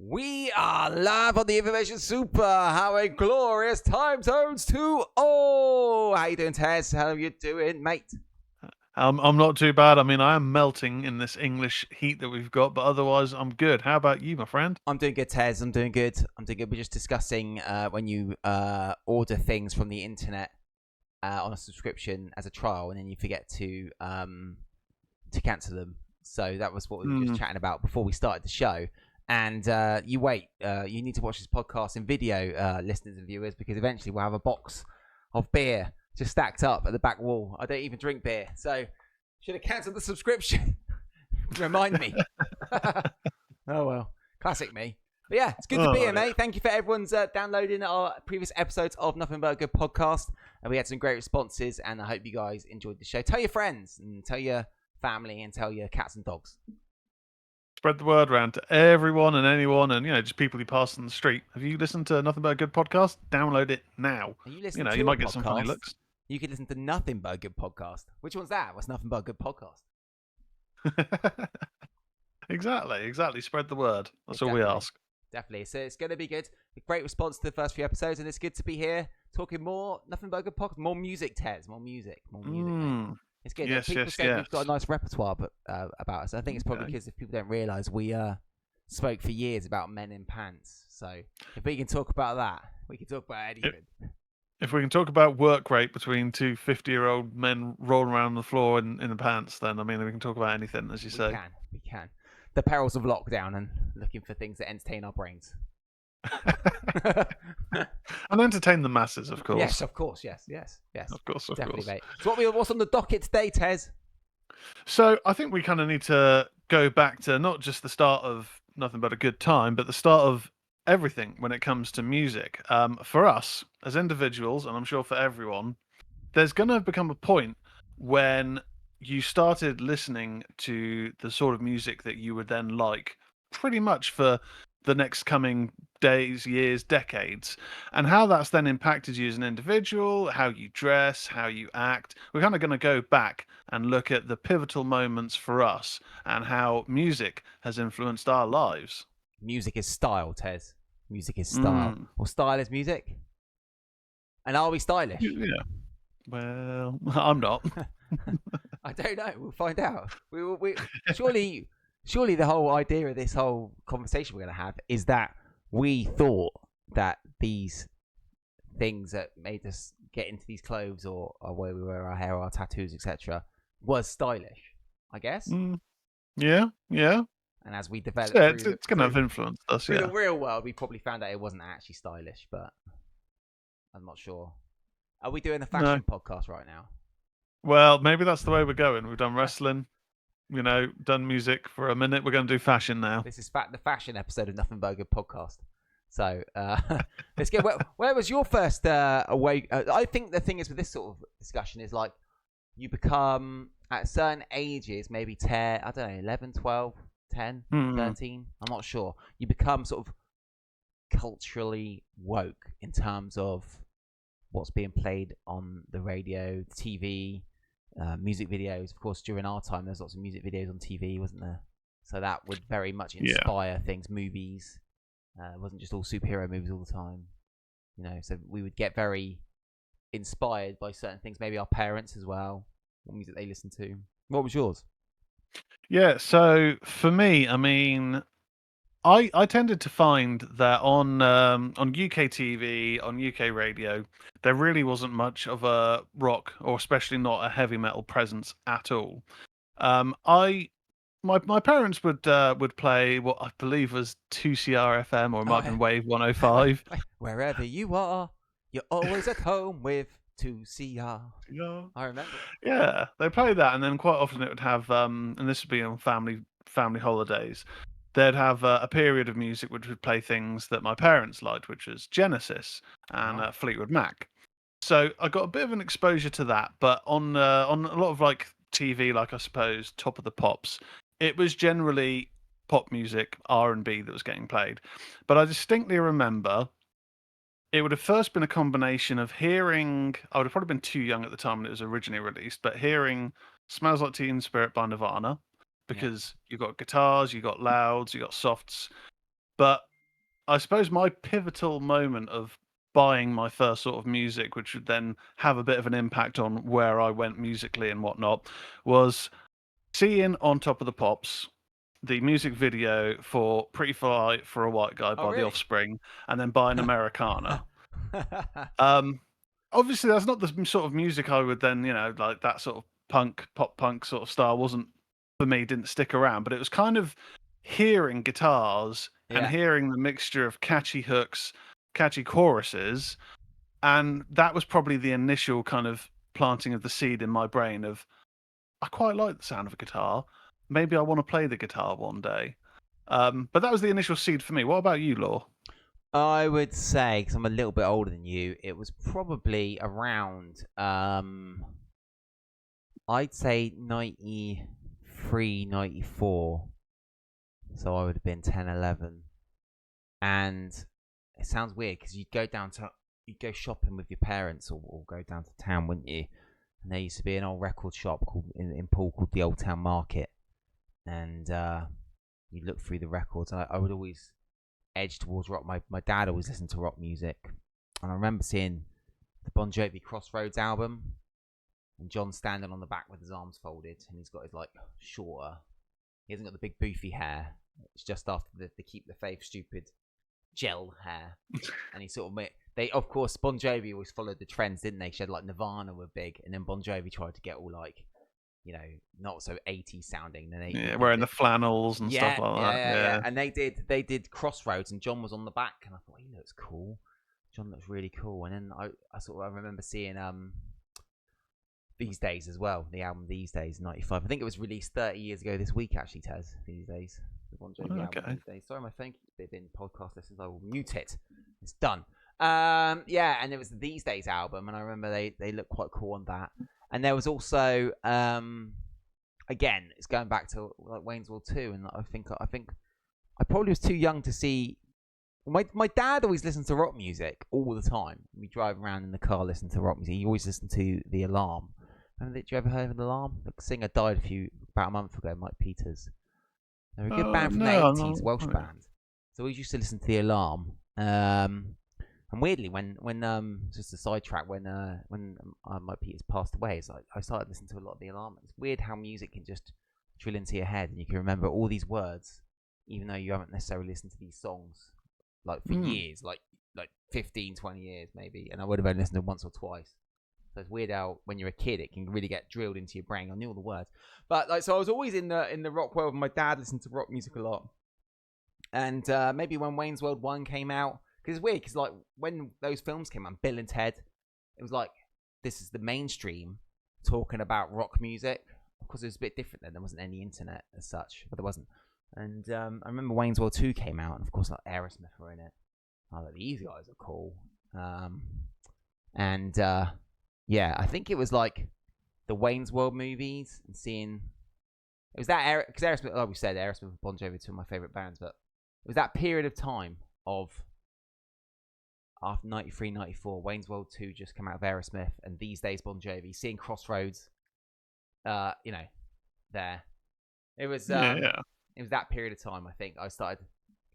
We are live on the Information Super. How a glorious time zones to all. How you doing, Tezz? How you doing, mate? I'm not too bad. I mean, I am melting in this English heat that we've got, but otherwise, I'm good. How about you, my friend? I'm doing good, Tezz. I'm doing good. We're just discussing when you order things from the internet on a subscription as a trial, and then you forget to cancel them. So that was what we were just chatting about before we started the show. And you need to watch this podcast in video, listeners and viewers, because eventually we'll have a box of beer just stacked up at the back wall. I don't even drink beer, so should have cancelled the subscription. Remind me. Oh well, classic me. But yeah, it's good to be here, mate. Thank you for everyone's downloading our previous episodes of Nothing But a Good Podcast. And we had some great responses, and I hope you guys enjoyed the show. Tell your friends, and tell your family, and tell your cats and dogs. Spread the word around to everyone and anyone, and just people you pass on the street. Have you listened to Nothing But a Good Podcast? Download it now. Are you listening to you a might get podcast? some funny looks. You could listen to Nothing But a Good Podcast. Which one's that? What's Nothing But a Good Podcast? Exactly. Spread the word. That's all we ask. Definitely. So it's going to be good. A great response to the first few episodes, and it's good to be here talking more Nothing But a Good Podcast. More music, Tezz. More music. Mate. It's good. Yes, people say we've got a nice repertoire about us. I think it's probably because if people don't realise we spoke for years about men in pants. So if we can talk about that, we can talk about anything. If we can talk about work rate between two 50-year-old men rolling around the floor in the pants, then I mean we can talk about anything, as you say. We can. The perils of lockdown and looking for things that entertain our brains. And entertain the masses, of course. Yes, of course. Yes. Of course. Definitely, mate. So what's on the docket today, Tezz? So I think we kind of need to go back to not just the start of Nothing But a Good Time, but the start of everything when it comes to music. For us as individuals, and I'm sure for everyone, there's going to become a point when you started listening to the sort of music that you would then like pretty much for the next coming days, years, decades, and how that's then impacted you as an individual, how you dress, how you act. We're kind of going to go back and look at the pivotal moments for us and how music has influenced our lives. Music is style, Tezz. Music is style. Or style is music. And are we stylish? Yeah. Well, I'm not. I don't know. We'll find out. We surely the whole idea of this whole conversation we're going to have is that we thought that these things that made us get into these clothes or where we wear our hair or our tattoos, etc., was stylish, I guess. Yeah. And as we develop, it's going to have influenced us. In the real world, we probably found out it wasn't actually stylish, but I'm not sure. Are we doing a fashion podcast right now? Well, maybe that's the way we're going. We've done wrestling, done music for a minute. We're going to do fashion now. This is the fashion episode of Nothing But a Good Podcast. So let's get. Where was your first away? I think the thing is with this sort of discussion is like you become at certain ages, maybe 10, I don't know, 11, 12, 10, 13. I'm not sure. You become sort of culturally woke in terms of what's being played on the radio, TV, music videos. Of course, during our time, there's lots of music videos on TV, wasn't there? So that would very much inspire things, movies. It wasn't just all superhero movies all the time. So we would get very inspired by certain things. Maybe our parents as well, what music they listened to. What was yours? Yeah, so for me, I mean, I tended to find that on UK TV, on UK radio, there really wasn't much of a rock or especially not a heavy metal presence at all. My parents would play what I believe was 2CR FM or it might have been Wave 105. Wherever you are, you're always at home with 2CR. Yeah. I remember. Yeah, they play that, and then quite often it would have, and this would be on family holidays. They'd have a period of music which would play things that my parents liked, which was Genesis and Fleetwood Mac. So I got a bit of an exposure to that, but on a lot of like TV, like I suppose Top of the Pops, it was generally pop music, R&B that was getting played. But I distinctly remember it would have first been a combination of hearing, I would have probably been too young at the time when it was originally released, but hearing Smells Like Teen Spirit by Nirvana, because you got guitars, you got louds, you got softs. But I suppose my pivotal moment of buying my first sort of music, which would then have a bit of an impact on where I went musically and whatnot, was seeing On Top of the Pops the music video for Pretty Fly for a White Guy Oh, by The really? Offspring, and then buying Americana. Um, Obviously, that's not the sort of music I would then, like that sort of pop punk sort of style wasn't for me, didn't stick around, but it was kind of hearing guitars and Yeah. hearing the mixture of catchy hooks, catchy choruses, and that was probably the initial kind of planting of the seed in my brain of, I quite like the sound of a guitar. Maybe I want to play the guitar one day. But that was the initial seed for me. What about you, Law? I would say, because I'm a little bit older than you, it was probably around, I'd say 93, 94. So I would have been 10, 11. And it sounds weird because you'd go shopping with your parents or go down to town, wouldn't you? And there used to be an old record shop in Poole called the Old Town Market. And you look through the records. I would always edge towards rock. My dad always listened to rock music. And I remember seeing the Bon Jovi Crossroads album. And John standing on the back with his arms folded. And he's got his shorter. He hasn't got the big boofy hair. It's just after the Keep the Faith stupid gel hair. And he sort of of course Bon Jovi always followed the trends, didn't they? She had Nirvana were big, and then Bon Jovi tried to get all not so 80s sounding. Then Wearing the flannels and stuff like that. Yeah. And they did Crossroads, and John was on the back, and I thought he looks cool. John looks really cool. And then I remember seeing These Days as well, the album These Days, 95. I think it was released 30 years ago this week, actually, Tezz, These Days. The Bon Jovi album These Days. Sorry, my phone keeps beeping. Podcast listeners, I will mute it. It's done. And it was the These Days album, and I remember they looked quite cool on that. And there was also, again, it's going back to Wayne's World 2, and I think I probably was too young to see. My dad always listens to rock music all the time. We drive around in the car listening to rock music. He always listened to The Alarm. Did you ever heard of The Alarm? The singer died about a month ago, Mike Peters. They're a good band from the 80s, Welsh band. So we used to listen to The Alarm. And weirdly, when just a sidetrack, when Mike Peters passed away, it's like I started listening to a lot of The Alarm. It's weird how music can just drill into your head, and you can remember all these words, even though you haven't necessarily listened to these songs for years, like 15, 20 years maybe, and I would have only listened to them once or twice. So it's weird how when you're a kid it can really get drilled into your brain. I knew all the words, but so I was always in the rock world. My dad listened to rock music a lot, and maybe when Wayne's World 1 came out, because it's weird, because when those films came out, Bill and Ted, it was this is the mainstream talking about rock music. Of course, it was a bit different then. There wasn't any internet as such, but there wasn't. And I remember Wayne's World 2 came out, and of course Aerosmith were in it. These guys are cool. I think it was the Wayne's World movies, and seeing it was that because Aerosmith, like we said, Aerosmith and Bon Jovi are two of my favorite bands, but it was that period of time of after 93, 94, Wayne's World 2 just came out of Aerosmith, and These Days Bon Jovi, seeing Crossroads, there. It was it was that period of time. I think I started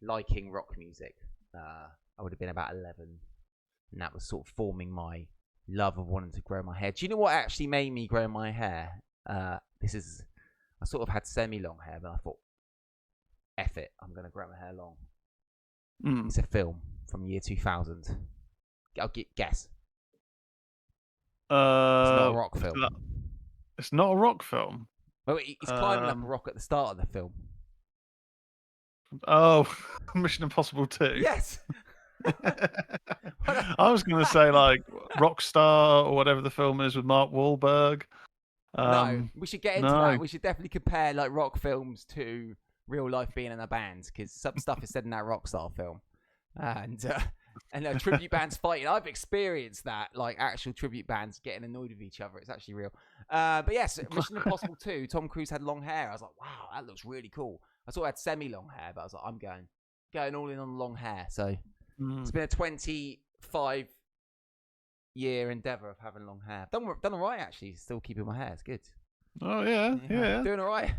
liking rock music. I would have been about 11, and that was sort of forming my love of wanting to grow my hair. Do you know what actually made me grow my hair? I sort of had semi-long hair, but I thought, F it, I'm going to grow my hair long. It's a film from year 2000. I'll guess. It's not a rock film. It's not a rock film? Well, he's climbing up a rock at the start of the film. Oh, Mission Impossible 2. Yes. I was going to say Rockstar or whatever the film is with Mark Wahlberg. No, we should get into that. We should definitely compare rock films to real life being in a band, because some stuff is said in that Rockstar film, and tribute bands fighting. I've experienced that, actual tribute bands getting annoyed with each other. It's actually real. But yes, Mission Impossible 2. Tom Cruise had long hair. I was like, wow, that looks really cool. I sort of had semi-long hair, but I was like, I'm going all in on long hair. So it's been a 25 year endeavour of having long hair. Done all right, actually. Still keeping my hair. It's good. Oh yeah. Doing all right.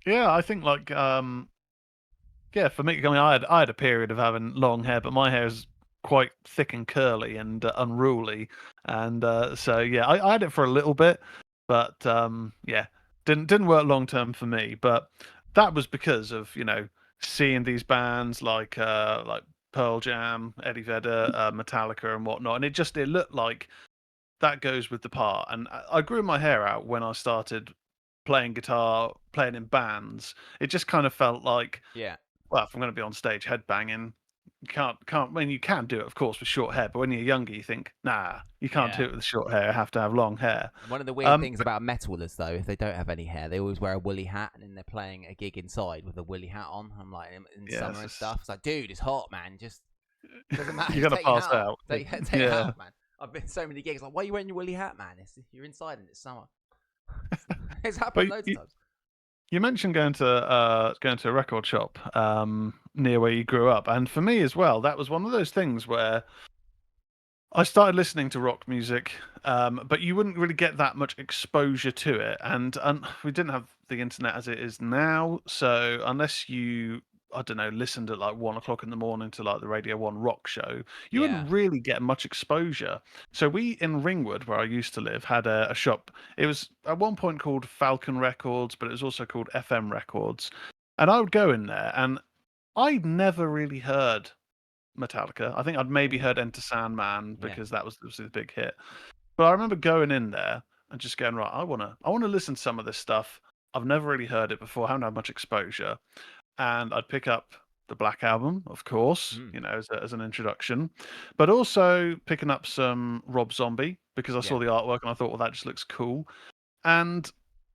Yeah, I think yeah, for me, I mean, I had a period of having long hair, but my hair is quite thick and curly and unruly, and so yeah, I had it for a little bit, but yeah, didn't work long term for me. But that was because of seeing these bands like Pearl Jam, Eddie Vedder, Metallica, and whatnot, and it looked like that goes with the part. And I grew my hair out when I started playing guitar, playing in bands. It just kind of felt like, Yeah. well, if I'm going to be on stage headbanging, you can't. I mean, you can do it, of course, with short hair. But when you're younger, you think, nah, you can't do Yeah. it with short hair. I have to have long hair. One of the weird Um, things about metalers, though, if they don't have any hair, they always wear a woolly hat, and then they're playing a gig inside with a woolly hat on. I'm like, in yeah, summer and stuff. It's like, dude, it's hot, man. Just doesn't matter. you're Just gonna take your pass hat off. out. Take it Yeah, off, man. I've been to so many gigs. Like, why are you wearing your woolly hat, man? You're inside and it's summer. It's but happened loads of times. you mentioned going to a record shop near where you grew up, and for me as well, that was one of those things where I started listening to rock music, but you wouldn't really get that much exposure to it, and we didn't have the internet as it is now. So unless you, I don't know, listened at like 1 o'clock in the morning to like the Radio One rock show, you Yeah. wouldn't really get much exposure. So we in Ringwood, where I used to live, had a shop. It was at one point called Falcon Records, but it was also called FM Records, and I would go in there, and I'd never really heard Metallica. I think I'd maybe Ooh. heard Enter Sandman Yeah. because that was obviously the big hit. But I remember going in there and just going, right, I wanna listen to some of this stuff. I've never really heard it before, haven't had much exposure. And I'd pick up the Black Album, of course, Mm. as an introduction, but also picking up some Rob Zombie because I Yeah. saw the artwork and I thought, well, that just looks cool. And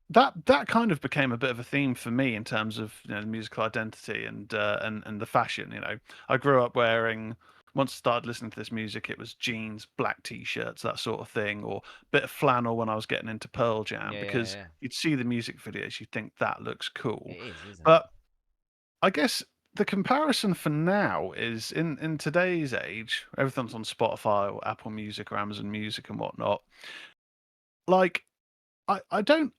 that kind of became a bit of a theme for me in terms of the musical identity and the fashion. I grew up wearing. Once I started listening to this music, it was jeans, black t-shirts, that sort of thing, or a bit of flannel when I was getting into Pearl Jam, Yeah. Yeah. because Yeah. you'd see the music videos, you'd think that looks It cool. is, isn't it? But I guess the comparison for now is in today's age, everything's on Spotify or Apple Music or Amazon Music and whatnot. Like, I don't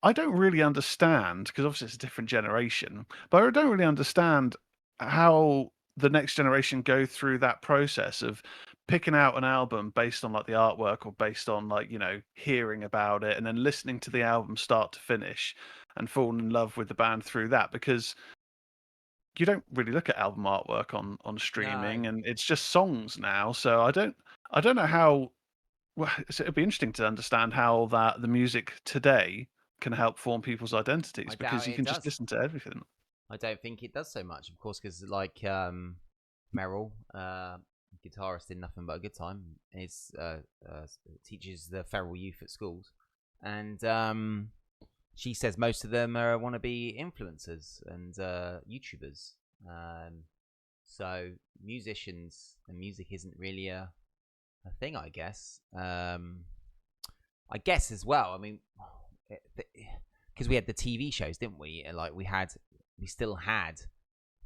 really understand because obviously it's a different generation, but I don't really understand how the next generation go through that process of picking out an album based on like the artwork or based on like hearing about it and then listening to the album start to finish and falling in love with the band through that, because you don't really look at album artwork on No. streaming, and it's just songs now. So I don't know how. Well, so it'd be interesting to understand how that the music today can help form people's I identities, because doubt you it can just does. listen to everything. I don't think it does so much, of course, because like Merrill, guitarist in Nothing But a Good Time, is teaches the feral youth at schools, and she says most of them want to be influencers and YouTubers. Um, so musicians and music isn't really a thing, I guess. I guess as well. I mean, because we had the TV shows, didn't we? And like we still had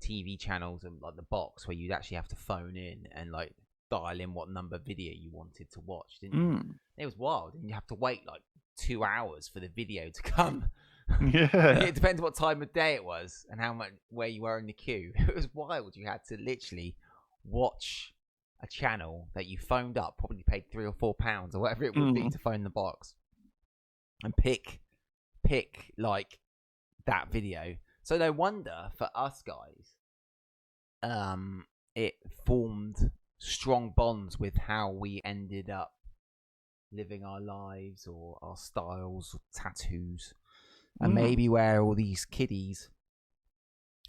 TV channels and like the box where you'd actually have to phone in and like dial in what number video you wanted to watch, didn't you? Mm. It was wild, and you have to wait like 2 hours for the video to come. Yeah. It depends what time of day it was and how much where you were in the queue. It was wild. You had to literally watch a channel that you phoned up, probably paid £3 or £4 or whatever it would be Mm. to phone the box, and pick like that video. So no wonder for us guys, it formed strong bonds with how we ended up living our lives or our styles or tattoos, and Mm. maybe where all these kiddies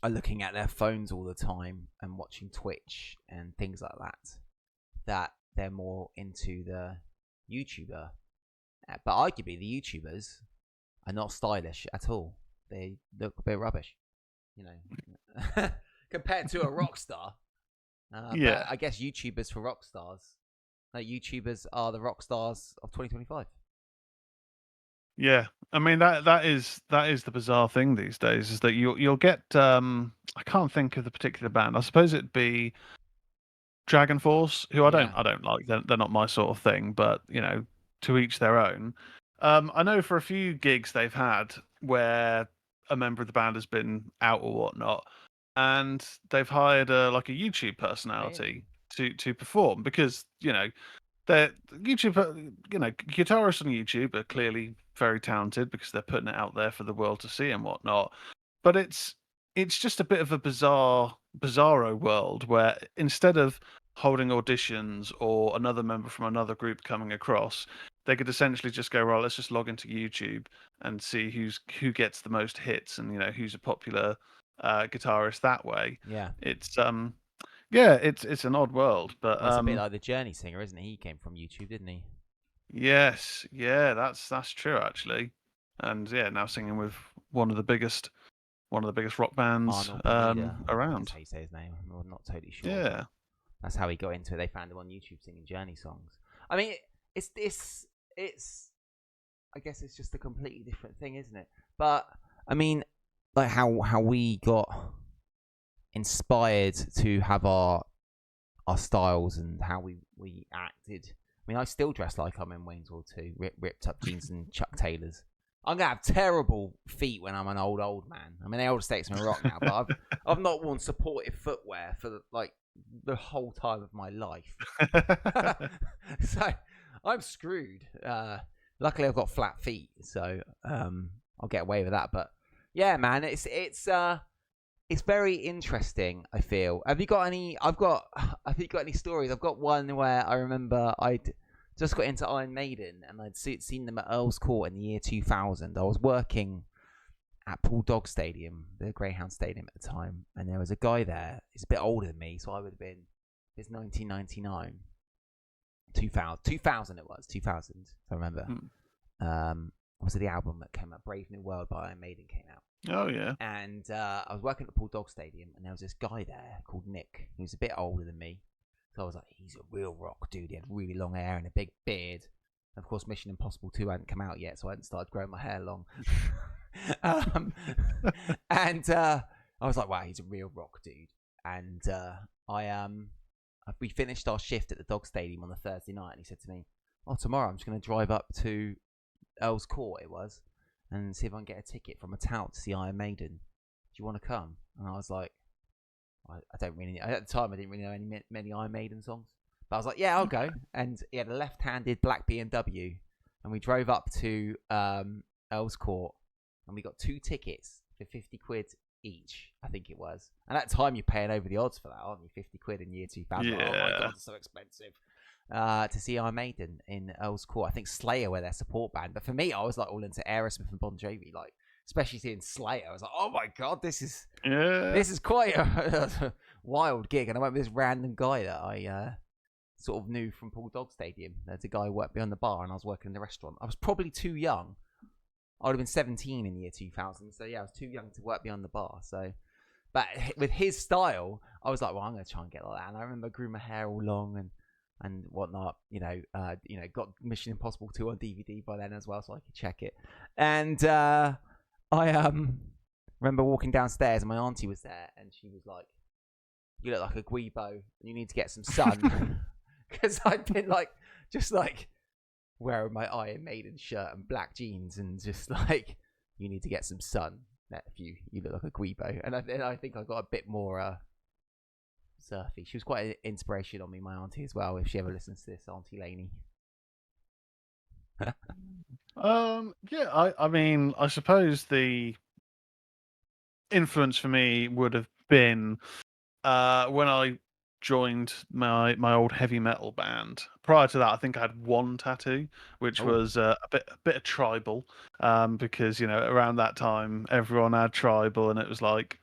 are looking at their phones all the time and watching Twitch and things like that they're more into the YouTuber. But arguably, the YouTubers are not stylish at all. They look a bit rubbish, you know, compared to a rock star. But Yeah. I guess YouTubers for rock stars, YouTubers are the rock stars of 2025. Yeah. I mean that is the bizarre thing these days, is that you'll get I can't think of the particular band. I suppose it'd be Dragon Force, who I don't Yeah, I don't like. They're not my sort of thing, but to each their own. I know for a few gigs they've had where a member of the band has been out or whatnot, and they've hired a YouTube Really? personality to perform because they're YouTube, guitarists on YouTube are clearly very talented because they're putting it out there for the world to see and whatnot. But it's just a bit of a bizarro world where instead of holding auditions or another member from another group coming across, they could essentially just go, right, let's just log into YouTube and see who gets the most hits and who's a popular guitarist that way. Yeah. It's yeah, it's an odd world, but Well, it's a bit like the Journey singer, isn't he? He came from YouTube, didn't he? yes, yeah, that's true actually, and yeah, now singing with one of the biggest rock bands Arnold Pineda. I think that's around. how you say his name. I'm not totally sure, but Yeah, that's how he got into it. They found him on YouTube singing Journey songs. I mean, it's this. It's. I guess it's just a completely different thing, isn't it? But I mean, like how we got inspired to have our styles and how we acted. I mean, I still dress like I'm in Wayne's World 2, ripped up jeans and Chuck Taylors. I'm gonna have terrible feet when I'm an old man. I mean, the old states me rock now, but I've not worn supportive footwear for like the whole time of my life. So I'm screwed. Luckily, I've got flat feet, so I'll get away with that. But yeah, man, it's very interesting. I feel. Have you got any? Have you got any stories? I've got one where I remember I'd just got into Iron Maiden and I'd seen them at Earl's Court in the year 2000. I was working at Paul Dog Stadium, the Greyhound Stadium at the time, and there was a guy there. He's a bit older than me, so I would have been. It's 1999, 2000 it was 2000. If I remember. Was it the album that came out? Brave New World by Iron Maiden came out. oh yeah, And I was working at the Paul Dog Stadium, and there was this guy there called Nick, who was a bit older than me. So I was like, he's a real rock dude. He had really long hair and a big beard. And of course, Mission Impossible 2 hadn't come out yet, so I hadn't started growing my hair long. And I was like, wow, he's a real rock dude. And we finished our shift at the Dog Stadium on the Thursday night, and he said to me, oh, tomorrow I'm just going to drive up to Earl's Court, it was, and see if I can get a ticket from a tout to see Iron Maiden. Do you want to come? And I was like, I don't really. At the time, I didn't really know many Iron Maiden songs, but I was like, yeah, I'll go. And he had a left-handed black BMW, and we drove up to Earl's Court, and we got 2 tickets for 50 quid each, I think it was. And at the time, you're paying over the odds for that, aren't you? 50 quid in year 2000. yeah. Oh my god, it's so expensive. To see Iron Maiden in Earl's Court. I think Slayer were their support band, but for me, I was like all into Aerosmith and Bon Jovi, like especially seeing Slayer. I was like, oh my god, this is quite a wild gig. And I went with this random guy that I sort of knew from Paul Dog Stadium. There's a guy who worked behind the bar, and I was working in the restaurant. I was probably too young. I would have been 17 in the year 2000, so yeah, I was too young to work behind the bar. So, but with his style, I was like, well, I'm going to try and get like that. And I remember I grew my hair all long and whatnot, got Mission Impossible 2 on DVD by then as well, so I could check it. And I remember walking downstairs, and my auntie was there, and she was like, "You look like a Guibo. You need to get some sun," because I'd been just wearing my Iron Maiden shirt and black jeans, and just like, "You need to get some sun. You look like a Guibo." And I think I got a bit more surfy. She was quite an inspiration on me, my auntie as well. If she ever listens to this, Auntie Lainey. Yeah, I mean, I suppose the influence for me would have been when I joined my old heavy metal band. Prior to that, I think I had one tattoo, which was a bit of tribal, because around that time everyone had tribal, and it was like,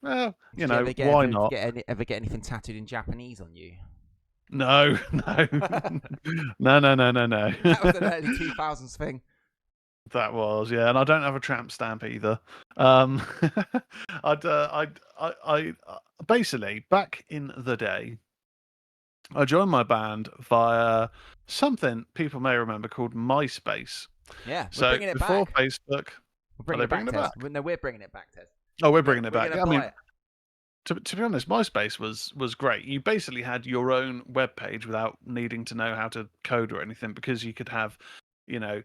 well, why not? Ever get anything tattooed in Japanese on you? No, no, no. That was an early 2000s thing. That was, yeah, and I don't have a tramp stamp either. I basically back in the day, I joined my band via something people may remember called MySpace. Yeah, we're so bringing it before back. Facebook, We're bringing it back. No, we're bringing it back, Tezz. Oh, we're bringing it back. I mean, to be honest, MySpace was great. You basically had your own web page without needing to know how to code or anything, because you could have, your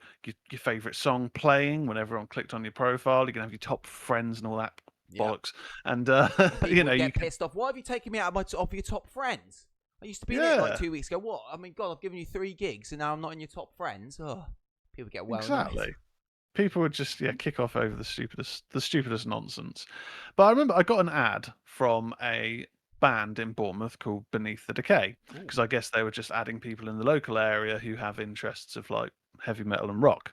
favorite song playing when everyone clicked on your profile. You can have your top friends and all that Yeah. bollocks. And People you know, would you get can, pissed off. Why have you taken me out of of your top friends? I used to be in it like yeah, 2 weeks ago. What? I mean, God, I've given you 3 gigs, and now I'm not in your top friends. Oh, people get well annoyed. exactly. People would just kick off over the stupidest nonsense. But I remember I got an ad from a band in Bournemouth called Beneath the Decay, Ooh. because I guess they were just adding people in the local area who have interests of like heavy metal and rock.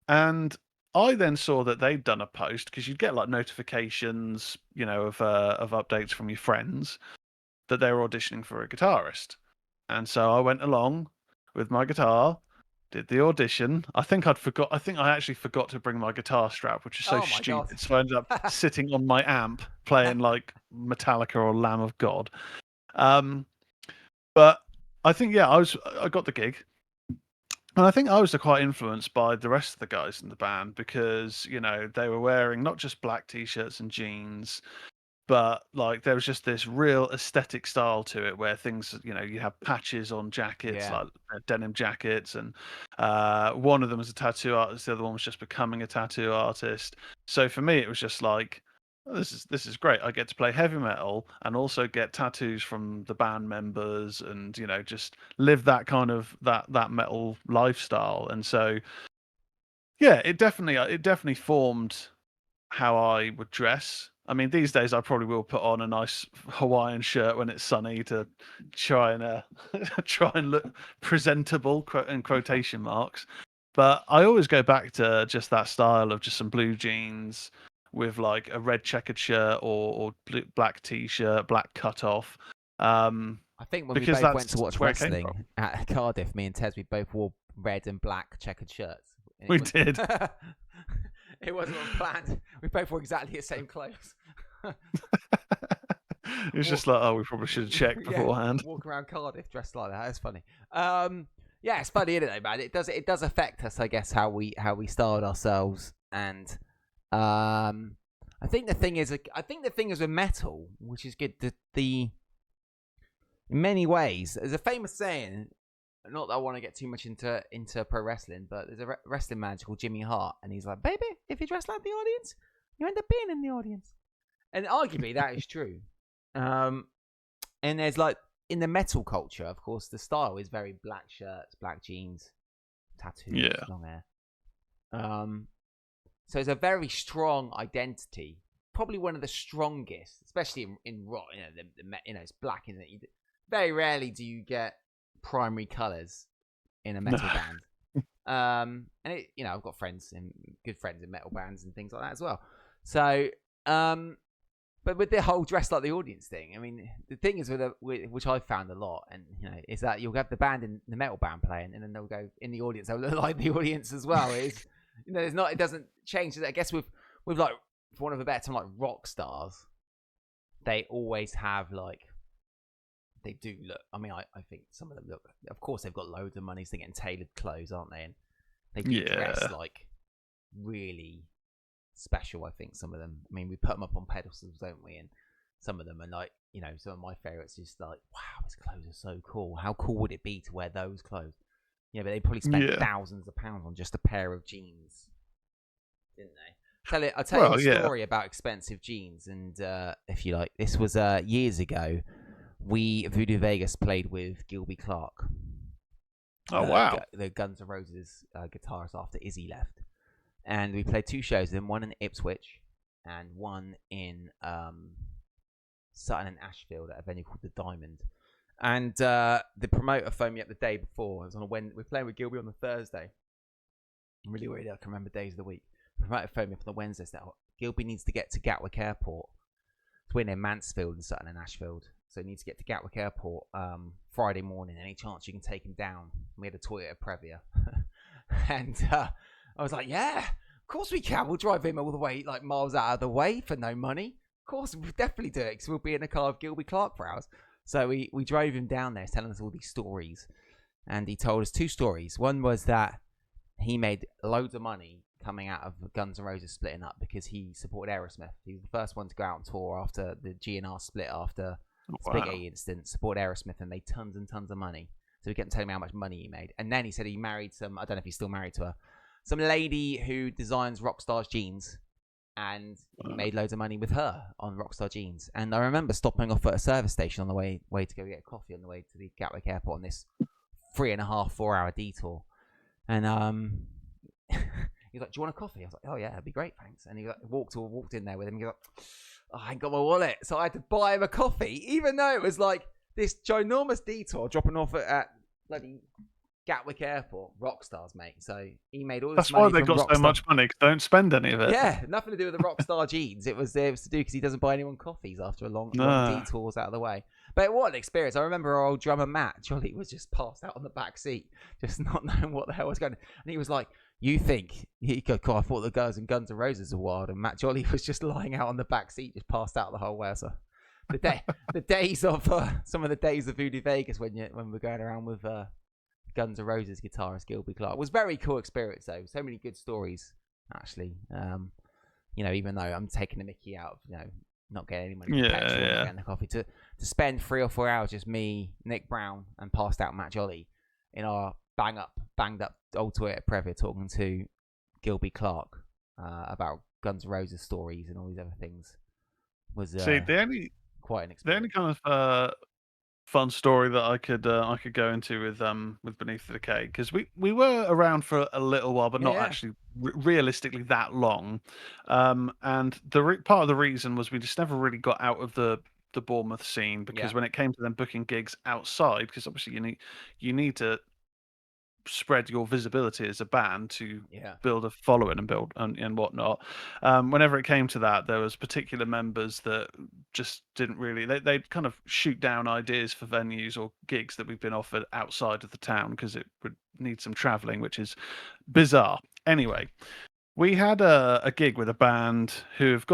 And I then saw that they'd done a post, because you'd get like notifications, of updates from your friends, that they were auditioning for a guitarist. And so I went along with my guitar, did the audition. I think I actually forgot to bring my guitar strap, which is so Oh my God. stupid. So I ended up sitting on my amp playing like Metallica or Lamb of God. Um, but I think, yeah, I got the gig. And I think I was quite influenced by the rest of the guys in the band, because, they were wearing not just black t-shirts and jeans, but like there was just this real aesthetic style to it, where things, you have patches on jackets, Yeah. like denim jackets, and one of them was a tattoo artist, the other one was just becoming a tattoo artist. So for me, it was just like, oh, this is great. I get to play heavy metal and also get tattoos from the band members, and just live that kind of that metal lifestyle. And so yeah, it definitely formed how I would dress. I mean, these days I probably will put on a nice Hawaiian shirt when it's sunny to try and try and look presentable, in quotation marks. But I always go back to just that style of just some blue jeans with like a red checkered shirt, or black t-shirt, black cutoff. Um, I think when we because both went to watch that's where it came from. wrestling at Cardiff, me and Tezz, we both wore red and black checkered shirts. And We did. it wasn't planned. We both wore exactly the same clothes. It was just like, oh, we probably should have checked beforehand. Walk around Cardiff dressed like that. That's funny. Yeah, it's funny, isn't it, man? It does affect us, I guess, how we styled ourselves. And I think the thing is with metal, which is good. The in many ways, there's a famous saying. Not that I want to get too much into pro wrestling, but there's a wrestling manager called Jimmy Hart, and he's like, "Baby, if you dress like the audience, you end up being in the audience." And arguably, that is true. And there's like in the metal culture, of course, the style is very black shirts, black jeans, tattoos, long hair. So it's a very strong identity, probably one of the strongest, especially in rock. It's black, isn't it? Very rarely do you get primary colors in a metal band. And it, I've got good friends in metal bands and things like that as well. So, but with the whole dress like the audience thing, I mean, the thing is which I've found a lot, and is that you'll have the band in the metal band playing, and then they'll go in the audience, they'll look like the audience as well. It's it doesn't change. I guess with like, for want of a better term, like rock stars, they always have like. They do look. I mean, I think some of them look. Of course, they've got loads of money, so they're getting tailored clothes, aren't they? And they do dress like really special. I think some of them. I mean, we put them up on pedestals, don't we? And some of them are like, some of my favorites. Just like, wow, his clothes are so cool. How cool would it be to wear those clothes? But they probably spent thousands of pounds on just a pair of jeans, didn't they? I'll tell you a story about expensive jeans, and if you like, this was years ago. Voodoo Vegas played with Gilby Clarke. Oh, wow. The Guns N' Roses guitarist after Izzy left. And we played 2 shows with him, one in Ipswich and one in Sutton and Ashfield at a venue called The Diamond. And the promoter phoned me up the day before. It was on a Wednesday. We were playing with Gilby on the Thursday. I'm really worried I can remember days of the week. The promoter phoned me up on the Wednesday. Said, Gilby needs to get to Gatwick Airport. We're near Mansfield and Sutton and Ashfield. So he needs to get to Gatwick Airport Friday morning. Any chance you can take him down? We had a Toyota Previa. And I was like, yeah, of course we can. We'll drive him all the way, like miles out of the way for no money. Of course, we'll definitely do it, because we'll be in a car of Gilby Clarke for hours. So we drove him down there, telling us all these stories. And he told us 2 stories. One was that he made loads of money coming out of Guns N' Roses splitting up, because he supported Aerosmith. He was the first one to go out on tour after the GNR split, after the Big A incident, supported Aerosmith, and made tons and tons of money. So he kept telling me how much money he made. And then he said he married I don't know if he's still married to her, some lady who designs rock stars' jeans. and he made loads of money with her on Rockstar Jeans. And I remember stopping off at a service station on the way to go get coffee on the way to the Gatwick Airport on this 3.5, 4 hour detour. And he's like, "Do you want a coffee?" I was like, "Oh yeah, that'd be great, thanks." And he walked in there with him. He was like, "Oh, I ain't got my wallet," so I had to buy him a coffee, even though it was like this ginormous detour dropping off at bloody Gatwick Airport. Rockstars, mate. So he made all this money. That's why they got Rockstar. so much money, because they don't spend any of it. Yeah, nothing to do with the Rockstar Jeans. It was to do because he doesn't buy anyone coffees after a long detours out of the way. But what an experience. I remember our old drummer Matt Jolly was just passed out on the back seat, just not knowing what the hell was going on. And he was like, "You think?" He goes, "God, I thought the girls in Guns N' Roses are wild." And Matt Jolly was just lying out on the back seat, just passed out the whole way. So the days of some of the days of Voodoo Vegas when we're going around with Guns N' Roses guitarist Gilby Clarke, it was a very cool experience though. So many good stories actually. Even though I'm taking the mickey out of not getting any money for petrol and getting the coffee, to spend 3 or 4 hours just me, Nick Brown, and passed out Matt Jolly in our banged up old Toyota Previa talking to Gilby Clarke about Guns N' Roses stories and all these other things was quite an experience. The only kind of fun story that I could go into with Beneath the Decay, because we were around for a little while, but not actually realistically that long, and part of the reason was we just never really got out of the Bournemouth scene, because when it came to them booking gigs outside, because obviously you need to spread your visibility as a band to build a following and build and whatnot. Whenever it came to that, there was particular members that just didn't really, they'd kind of shoot down ideas for venues or gigs that we've been offered outside of the town because it would need some traveling, which is bizarre. Anyway, we had a gig with a band they've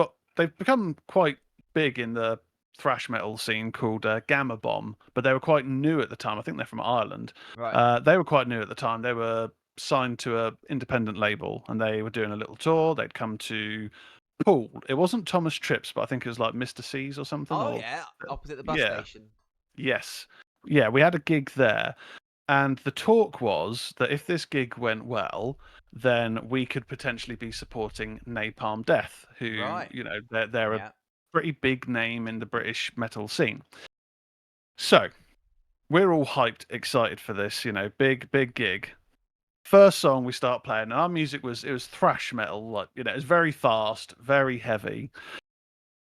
become quite big in the thrash metal scene called Gamma Bomb, but they were quite new at the time. I think they're from Ireland. Right. They were quite new at the time. They were signed to a independent label, and they were doing a little tour. They'd come to Poole. It wasn't Thomas Trips, but I think it was like Mr. C's or something. Oh yeah, opposite the bus station. Yes. Yeah, we had a gig there, and the talk was that if this gig went well, then we could potentially be supporting Napalm Death, who they're a pretty big name in the British metal scene. So we're all hyped, excited for this, big gig. First song we start playing, and our music was thrash metal, like, it was very fast, very heavy.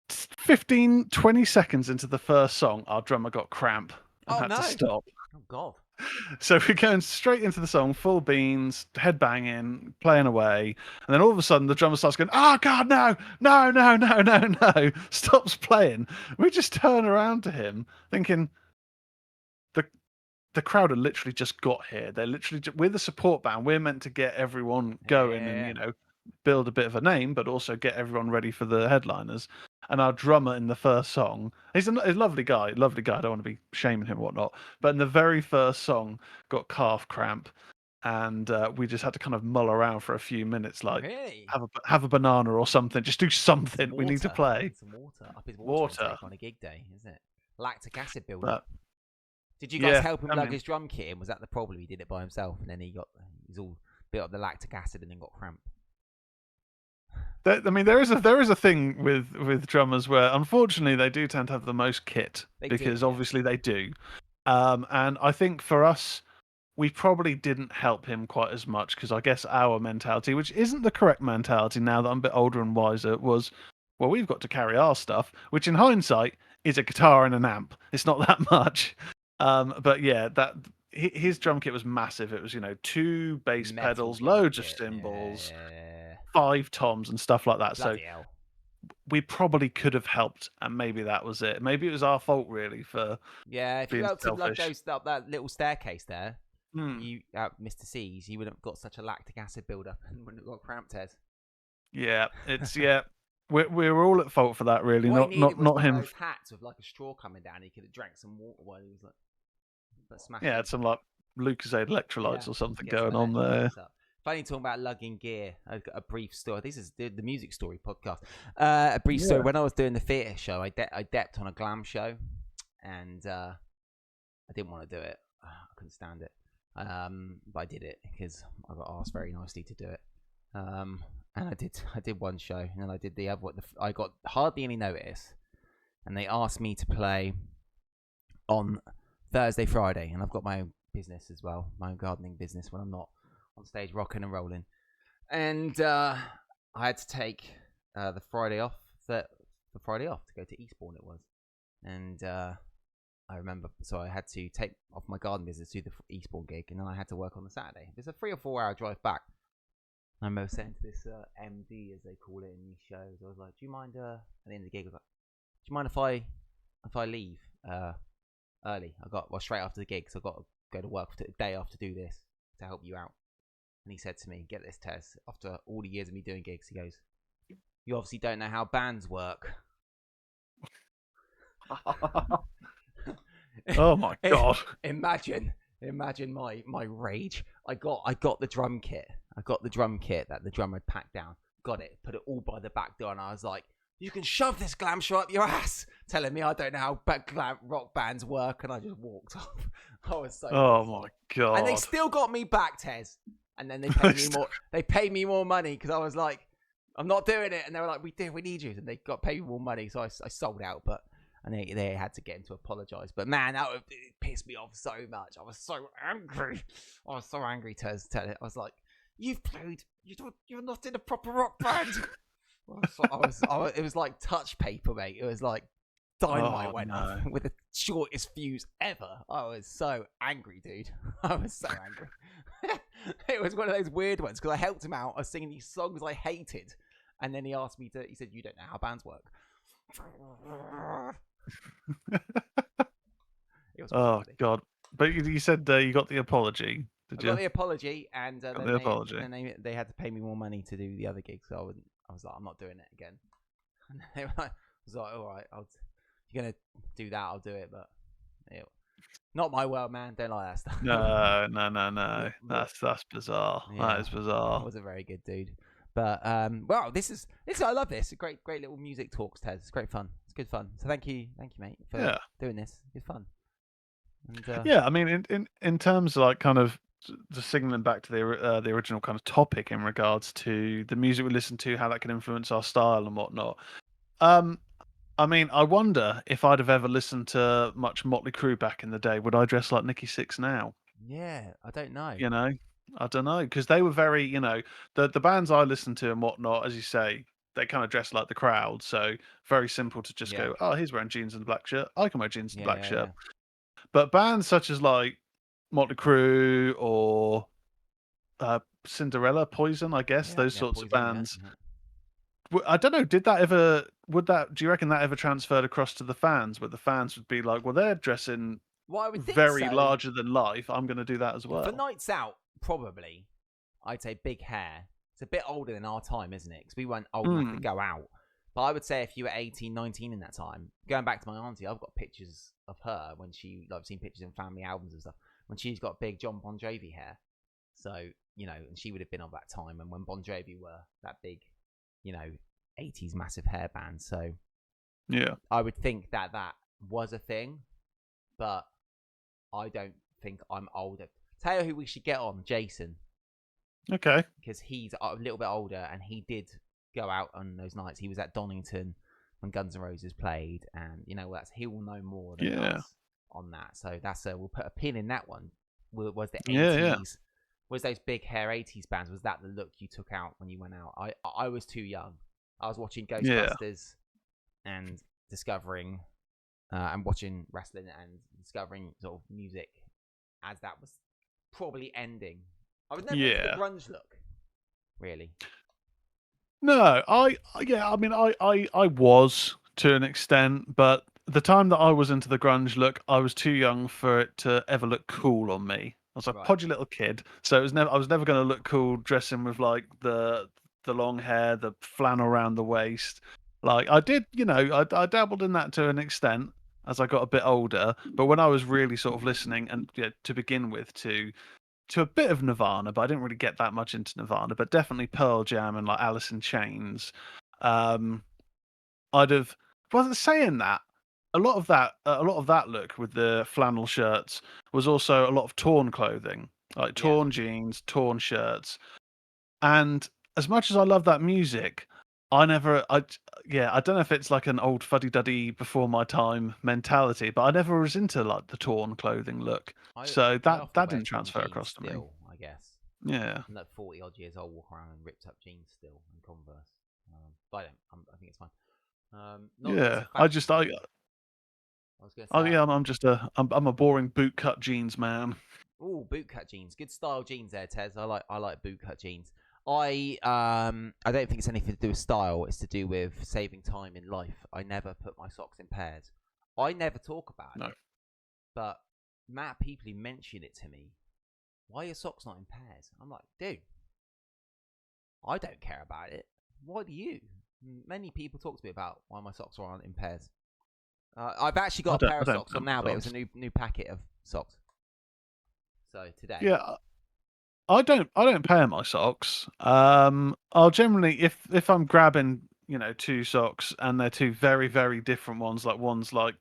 15, 20 seconds into the first song, our drummer got cramp and had to stop. Oh God. So we're going straight into the song, full beans, head banging, playing away, and then all of a sudden the drummer starts going, "Oh God, no!" Stops playing. We just turn around to him, thinking the crowd had literally just got here. They're literally we're the support band. We're meant to get everyone going and build a bit of a name, but also get everyone ready for the headliners. And our drummer in the first song, he's a lovely guy. I don't want to be shaming him or whatnot. But in the very first song, got calf cramp, and we just had to kind of mull around for a few minutes, like have a banana or something. Just do something. We need to play. Some water. Up his water intake on a gig day, isn't it? Lactic acid buildup. Did you guys help him lug his drum kit in? Was that the problem? He did it by himself, and then he's all built up the lactic acid and then got cramp. There is a thing with drummers where unfortunately they do tend to have the most kit, because obviously they do, and I think for us we probably didn't help him quite as much, because I guess our mentality, which isn't the correct mentality now that I'm a bit older and wiser, was, well, we've got to carry our stuff, which in hindsight is a guitar and an amp. It's not that much. But yeah, his drum kit was massive. It was 2 bass pedals, loads of cymbals, 5 toms and stuff like that. Bloody So hell. we probably could have helped, and maybe that was it. Maybe it was our fault really for if being you helped him lug up that little staircase there, you Mr. C's, you wouldn't have got such a lactic acid buildup and wouldn't have got cramped, Tezz. Yeah, it's we're all at fault for that, really. What Not him. Those hats with like a straw coming down. He could have drank some water while he was like smashing. Yeah, had some like Lucozade electrolytes or something going on there. Funny talking about lugging gear. A brief story. This is the music story podcast. A brief story. When I was doing the theatre show, I depped on a glam show, and I didn't want to do it. I couldn't stand it. But I did it because I got asked very nicely to do it. and I did one show, and then I did the other one. I got hardly any notice, and they asked me to play on Thursday, Friday, and I've got my own business as well, my own gardening business when I'm not on stage rocking and rolling. And I had to take the Friday off, to go to Eastbourne. It was, and I remember, so I had to take off my garden business to do the Eastbourne gig, and then I had to work on the Saturday. There's a 3 or 4 hour drive back. I remember saying to this MD, as they call it in these shows, I was like, "Do you mind?" At the end of the gig, I was like, "Do you mind if I leave early? Straight after the gig, so I got to go to work for the day after to do this to help you out." And he said to me, "Get this, Tezz. After all the years of me doing gigs, he goes, you obviously don't know how bands work." Oh my god! Imagine my rage. I got the drum kit. I got the drum kit that the drummer had packed down. Got it, put it all by the back door, and I was like, "You can shove this glam show up your ass," telling me I don't know how glam rock bands work, and I just walked off. I was so. Oh my god! And they still got me back, Tezz. And then they paid me more. They paid me more money because I was like, "I'm not doing it," and they were like, "We need you," and they paid me more money, so I sold out, but. And they had to get him to apologise. But man, it pissed me off so much. I was so angry. Tezz. I was like, "You've played. You're not in a proper rock band." It was like touch paper, mate. It was like dynamite went off with the shortest fuse ever. I was so angry, dude. I was so angry. It was one of those weird ones because I helped him out. I was singing these songs I hated, and then he asked me to. He said, "You don't know how bands work." Oh god! But you said you got the apology. Did you? I got the apology, and then they had to pay me more money to do the other gigs. So I was like, "I'm not doing it again." And they were like, I was like, "All right, if you're gonna do that, I'll do it." But not my world, man. Don't like that stuff. No. That's bizarre. Yeah, that is bizarre. I wasn't very good, dude. But well, this is I love this. Great little music talks, Tezz. It's great fun. It's good fun. So thank you, mate, for doing this. It's fun. And, yeah, I mean, in terms of like kind of just signaling back to the original kind of topic in regards to the music we listen to, how that can influence our style and whatnot. I mean, I wonder if I'd have ever listened to much Motley Crue back in the day. Would I dress like Nikki Sixx now? yeah, I don't know. You know, I don't know, because they were very, the bands I listened to and whatnot, as you say, they kind of dress like the crowd. So very simple to just go, "Oh, he's wearing jeans and a black shirt. I can wear jeans and a black shirt." But bands such as like Motley Crue or Cinderella, Poison, I guess, those sorts of bands. I don't know. Did that ever? Do you reckon that ever transferred across to the fans, where the fans would be like, "Well, they're dressing I would think very so. larger than life. I'm going to do that as well." For nights out, probably, I'd say big hair. It's a bit older than our time, isn't it? Because we weren't old enough to go out. But I would say if you were 18, 19 in that time, going back to my auntie, I've got pictures of her when I've seen pictures in family albums and stuff, when she's got big John Bon Jovi hair. So, and she would have been of that time, and when Bon Jovi were that big, 80s massive hair band. So, yeah, I would think that was a thing, but I don't think I'm older. Tell you who we should get on, Jason. Okay. Because he's a little bit older, and he did go out on those nights. He was at Donington when Guns N' Roses played, and he will know more than us on that. So that's we'll put a pin in that one. Was the 80s? Was those big hair 80s bands? Was that the look you took out when you went out? I was too young. I was watching Ghostbusters and discovering and watching wrestling and discovering sort of music as that was probably ending. I was never into the grunge look, really. No, I mean, I was to an extent, but the time that I was into the grunge look, I was too young for it to ever look cool on me. I was a podgy little kid, so I was never going to look cool dressing with like the long hair, the flannel around the waist. Like I did, I dabbled in that to an extent as I got a bit older. But when I was really sort of listening and to begin with to a bit of Nirvana, but I didn't really get that much into Nirvana, but definitely Pearl Jam and like Alice in Chains. I'd have. Wasn't saying that. A lot of that look with the flannel shirts was also a lot of torn clothing, like torn jeans, torn shirts, and as much as I love that music, I never, I don't know if it's like an old fuddy-duddy before my time mentality, but I never was into like the torn clothing look. So I that often wear didn't torn transfer jeans across to me. still, I guess. Yeah. I'm like 40 odd years old, walk around in ripped up jeans still and Converse. But I don't. I think it's fine. Not lots Yeah. of fashion. I Was going to oh say, yeah, I'm just I'm a boring bootcut jeans man. oh, bootcut jeans, good style jeans there, Tez. I like bootcut jeans. I don't think it's anything to do with style. It's to do with saving time in life. I never put my socks in pairs. I never talk about No. it, but Matt Peeply mentioned it to me. Why are your socks not in pairs? I'm like, dude, I don't care about it. Why do you? Many people talk to me about why my socks aren't in pairs. I've actually got a pair of socks on now, but it was a new packet of socks. So today, Yeah, I don't pair my socks. I'll generally if I'm grabbing, two socks and they're two very, very different ones, like one's like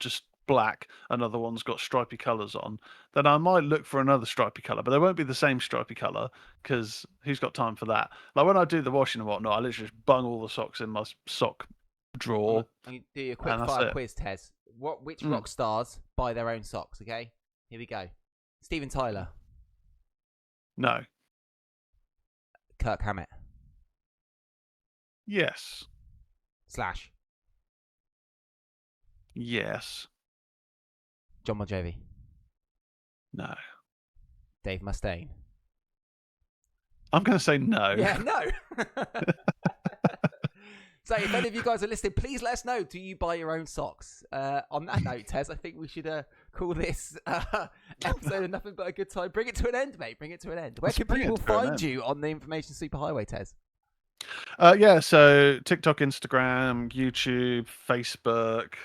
just black, another one's got stripy colours on, then I might look for another stripy colour, but they won't be the same stripy colour because who's got time for that? Like when I do the washing and whatnot, I literally just bung all the socks in my sock drawer. I'm gonna do you a quick And that's fire it. quiz, Tez. Which rock stars buy their own socks? Okay, here we go. Steven Tyler, No. Kirk Hammett, Yes. Slash, Yes. John Bon Jovi, No. Dave Mustaine. I'm going to say no. Yeah, no. So if any of you guys are listening, please let us know. Do you buy your own socks? On that note, Tez, I think we should call this episode of Nothing But a Good Time. Bring it to an end, mate. Bring it to an end. Where can people find you on the Information Superhighway, Tez? Yeah, so TikTok, Instagram, YouTube, Facebook,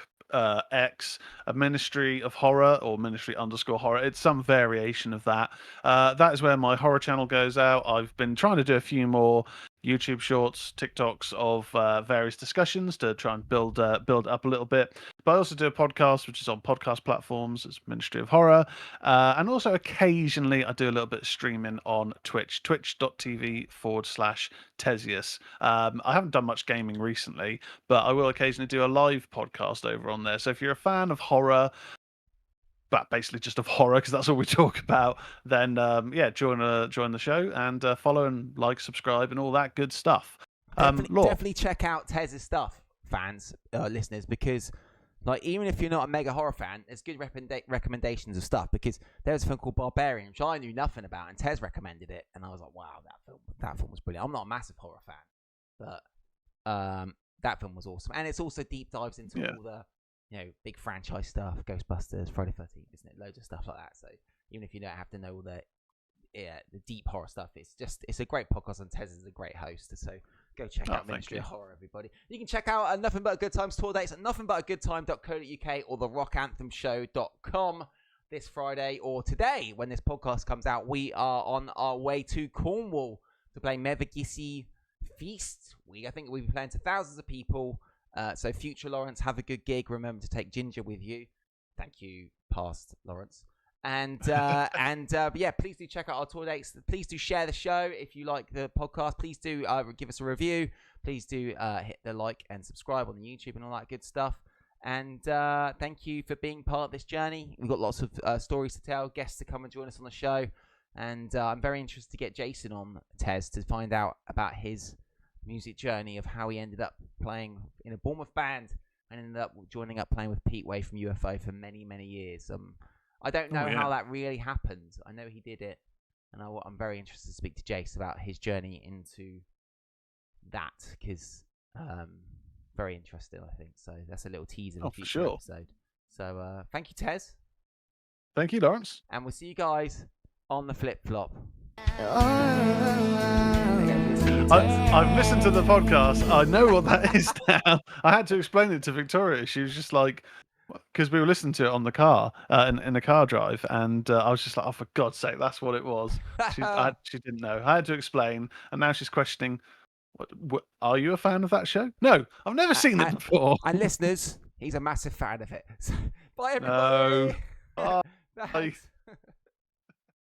X, a Ministry of Horror or Ministry_Horror. It's some variation of that. That is where my horror channel goes out. I've been trying to do a few more YouTube shorts, TikToks of various discussions to try and build up a little bit. But I also do a podcast, which is on podcast platforms. It's Ministry of Horror. And also occasionally I do a little bit of streaming on Twitch, twitch.tv/Tezz. I haven't done much gaming recently, but I will occasionally do a live podcast over on there. So if you're a fan of horror, but basically just of horror because that's all we talk about, then join the show and follow and like, subscribe, and all that good stuff. Definitely check out Tezz's stuff, fans, listeners, because like even if you're not a mega horror fan, there's good recommendations of stuff. Because there's a film called Barbarian, which I knew nothing about, and Tezz recommended it, and I was like, wow, that film was brilliant. I'm not a massive horror fan, but that film was awesome, and it's also deep dives into all the big franchise stuff, Ghostbusters, Friday 13th, isn't it? Loads of stuff like that. So even if you don't have to know all the deep horror stuff, it's a great podcast, and Tezz is a great host. So go check out Ministry of Horror, everybody. You can check out Nothing But a Good Time's tour dates at nothingbutagoodtime.co.uk or therockanthemshow.com this Friday or today when this podcast comes out. We are on our way to Cornwall to play Mevagissey Feast. I think we'll be playing to thousands of people. So future Lawrence, have a good gig. Remember to take Ginger with you. Thank you, past Lawrence. And yeah, please do check out our tour dates. Please do share the show if you like the podcast. Please do give us a review. Please do hit the like and subscribe on the YouTube and all that good stuff. And thank you for being part of this journey. We've got lots of stories to tell, guests to come and join us on the show. And I'm very interested to get Jason on, Tezz, to find out about his music journey of how he ended up playing in a Bournemouth band and ended up joining up playing with Pete Way from UFO for many, many years. I don't know how that really happened. I know he did it, and I'm very interested to speak to Jace about his journey into that, because very interesting, I think. So that's a little teaser of a future episode. So thank you, Tezz. Thank you, Lawrence. And we'll see you guys on the flip-flop. I've listened to the podcast. I know what that is now. I had to explain it to Victoria. She was just like, because we were listening to it on the car, in a car drive, and I was just like, oh, for God's sake, that's what it was. She didn't know. I had to explain, and now she's questioning, what are you a fan of that show? No, I've never seen it before. And listeners, he's a massive fan of it. So, bye, everybody. No. Bye. Thanks.